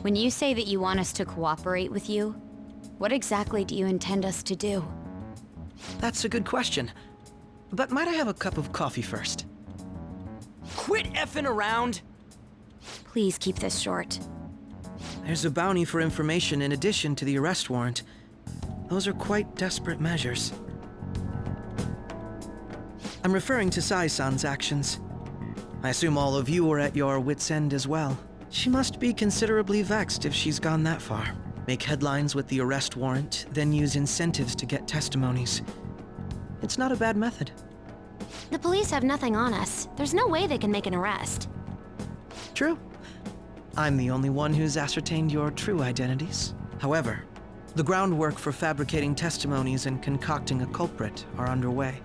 When you say that you want us to cooperate with you, what exactly do you intend us to do? That's a good question. But might I have a cup of coffee first? Quit effing around! Please keep this short. There's a bounty for information in addition to the arrest warrant. Those are quite desperate measures. I'm referring to Sai-san's actions. I assume all of you are at your wits' end as well. She must be considerably vexed if she's gone that far. Make headlines with the arrest warrant, then use incentives to get testimonies. It's not a bad method. The police have nothing on us. There's no way they can make an arrest. True. I'm the only one who's ascertained your true identities. However, the groundwork for fabricating testimonies and concocting a culprit are underway.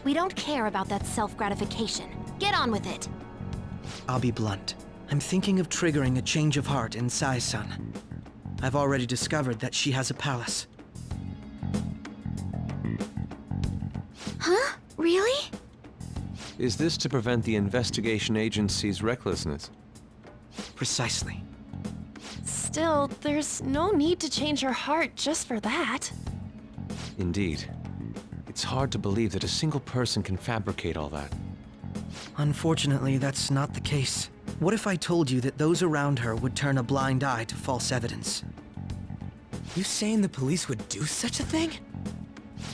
We don't care about that self-gratification. Get on with it. I'll be blunt. I'm thinking of triggering a change of heart in Sai-san. I've already discovered that she has a palace. Huh? Really? Is this to prevent the investigation agency's recklessness? Precisely. Still, there's no need to change her heart just for that. Indeed. It's hard to believe that a single person can fabricate all that. Unfortunately, that's not the case. What if I told you that those around her would turn a blind eye to false evidence? You saying the police would do such a thing?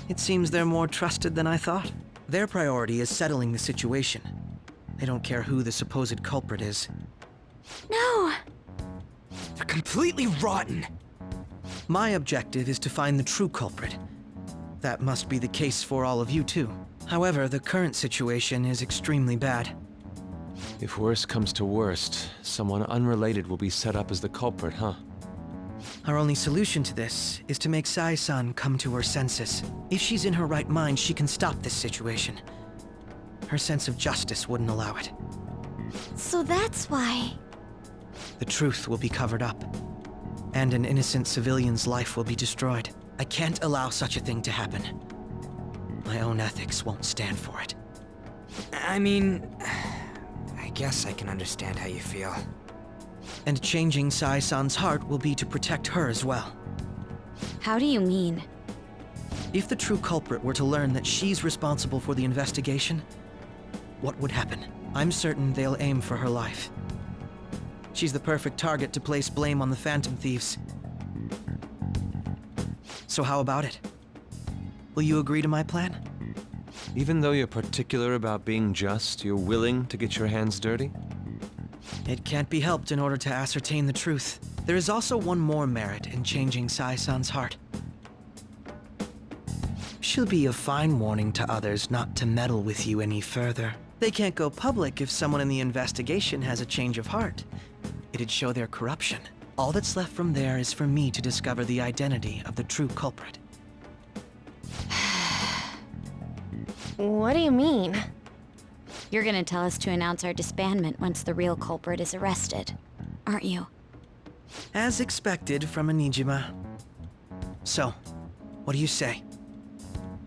It seems they're more trusted than I thought. Their priority is settling the situation. They don't care who the supposed culprit is. No! They're completely rotten! My objective is to find the true culprit. That must be the case for all of you too. However, the current situation is extremely bad. If worst comes to worst, someone unrelated will be set up as the culprit, huh? Our only solution to this is to make Sai-san come to her senses. If she's in her right mind, she can stop this situation. Her sense of justice wouldn't allow it. So that's why... The truth will be covered up, and an innocent civilian's life will be destroyed. I can't allow such a thing to happen. My own ethics won't stand for it. I mean... I guess I can understand how you feel. And changing Sai-san's heart will be to protect her as well. How do you mean? If the true culprit were to learn that she's responsible for the investigation, what would happen? I'm certain they'll aim for her life. She's the perfect target to place blame on the Phantom Thieves. So how about it? Will you agree to my plan? Even though you're particular about being just, you're willing to get your hands dirty? It can't be helped in order to ascertain the truth. There is also one more merit in changing Sai-san's heart. She'll be a fine warning to others not to meddle with you any further. They can't go public if someone in the investigation has a change of heart. It'd show their corruption. All that's left from there is for me to discover the identity of the true culprit. What do you mean? You're gonna tell us to announce our disbandment once the real culprit is arrested, aren't you? As expected from a Nijima. So, what do you say?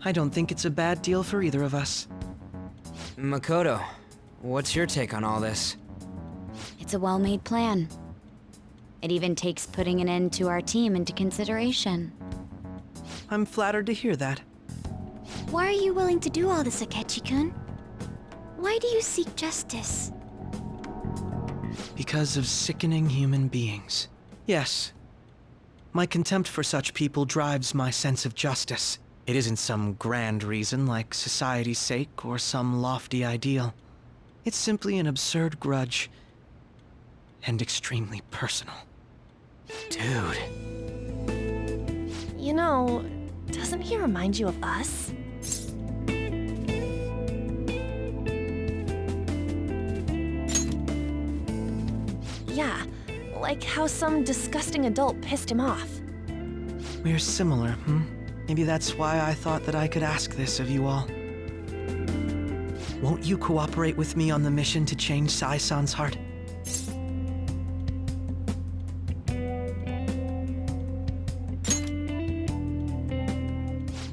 I don't think it's a bad deal for either of us. Makoto, what's your take on all this? It's a well-made plan. It even takes putting an end to our team into consideration. I'm flattered to hear that. Why are you willing to do all this, Akechi-kun? Why do you seek justice? Because of sickening human beings. Yes. My contempt for such people drives my sense of justice. It isn't some grand reason like society's sake or some lofty ideal. It's simply an absurd grudge. And extremely personal. Dude. You know, doesn't he remind you of us? Yeah, like how some disgusting adult pissed him off. We're similar, Maybe that's why I thought that I could ask this of you all. Won't you cooperate with me on the mission to change Sai-san's heart?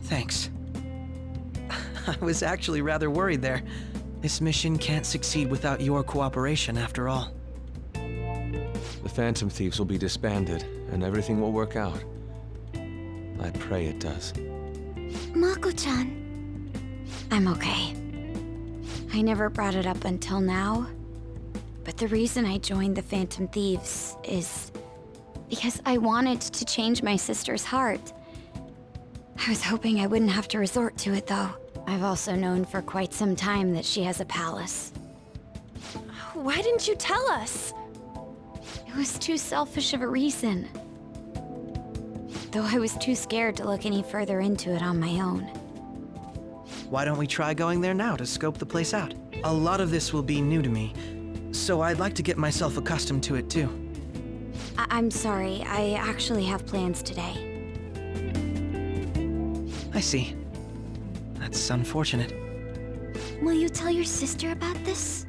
Thanks. I was actually rather worried there. This mission can't succeed without your cooperation, after all. Phantom Thieves will be disbanded, and everything will work out. I pray it does. Mako-chan. I'm okay. I never brought it up until now, but the reason I joined the Phantom Thieves is because I wanted to change my sister's heart. I was hoping I wouldn't have to resort to it, though. I've also known for quite some time that she has a palace. Why didn't you tell us? It was too selfish of a reason. Though I was too scared to look any further into it on my own. Why don't we try going there now to scope the place out? A lot of this will be new to me, so I'd like to get myself accustomed to it too. I'm sorry, I actually have plans today. I see. That's unfortunate. Will you tell your sister about this?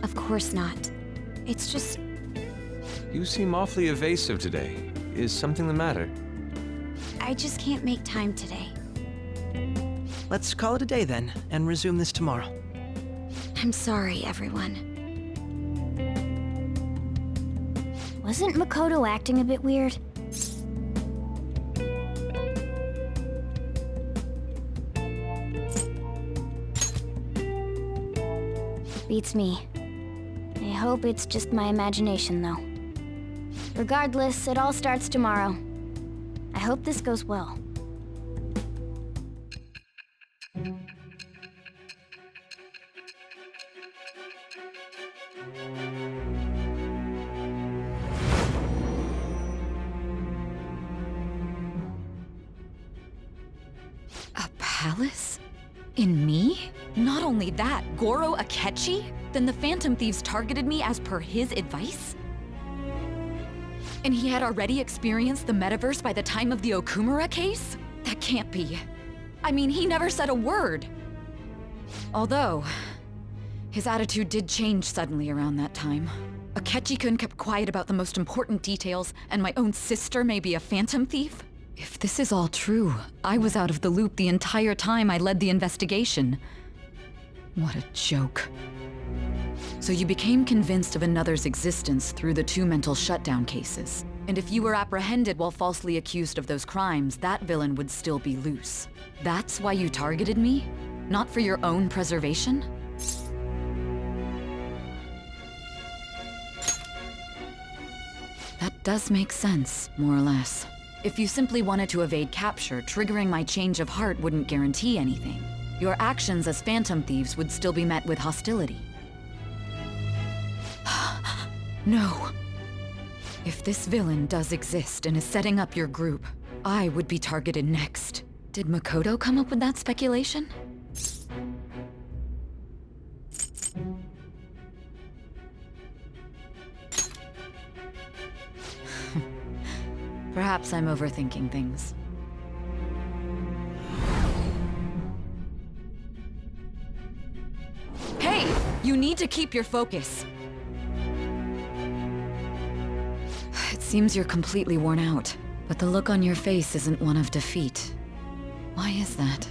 Of course not. It's just... You seem awfully evasive today. Is something the matter? I just can't make time today. Let's call it a day then, and resume this tomorrow. I'm sorry, everyone. Wasn't Makoto acting a bit weird? Beats me. I hope it's just my imagination, though. Regardless, it all starts tomorrow. I hope this goes well. A palace? In me? Not only that, Goro Akechi? Then the Phantom Thieves targeted me as per his advice? And he had already experienced the metaverse by the time of the Okumura case? That can't be. I mean, he never said a word. Although, his attitude did change suddenly around that time. Akechi-kun kept quiet about the most important details, and my own sister may be a Phantom Thief? If this is all true, I was out of the loop the entire time I led the investigation. What a joke. So you became convinced of another's existence through the 2 mental shutdown cases. And if you were apprehended while falsely accused of those crimes, that villain would still be loose. That's why you targeted me? Not for your own preservation? That does make sense, more or less. If you simply wanted to evade capture, triggering my change of heart wouldn't guarantee anything. Your actions as Phantom Thieves would still be met with hostility. No. If this villain does exist and is setting up your group, I would be targeted next. Did Makoto come up with that speculation? Perhaps I'm overthinking things. Hey! You need to keep your focus. It seems you're completely worn out, but the look on your face isn't one of defeat. Why is that?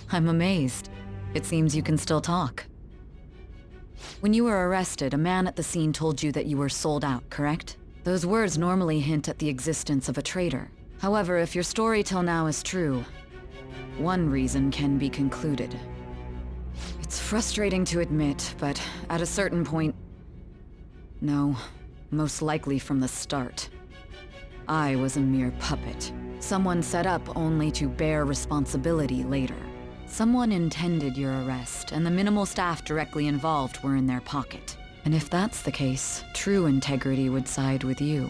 I'm amazed. It seems you can still talk. When you were arrested, a man at the scene told you that you were sold out, correct? Those words normally hint at the existence of a traitor. However, if your story till now is true, one reason can be concluded. It's frustrating to admit, but at a certain point... No, most likely from the start. I was a mere puppet. Someone set up only to bear responsibility later. Someone intended your arrest, and the minimal staff directly involved were in their pocket. And if that's the case, true integrity would side with you.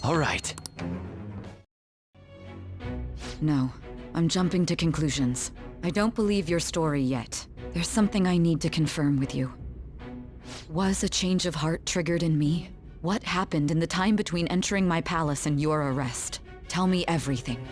All right. No, I'm jumping to conclusions. I don't believe your story yet. There's something I need to confirm with you. Was a change of heart triggered in me? What happened in the time between entering my palace and your arrest? Tell me everything.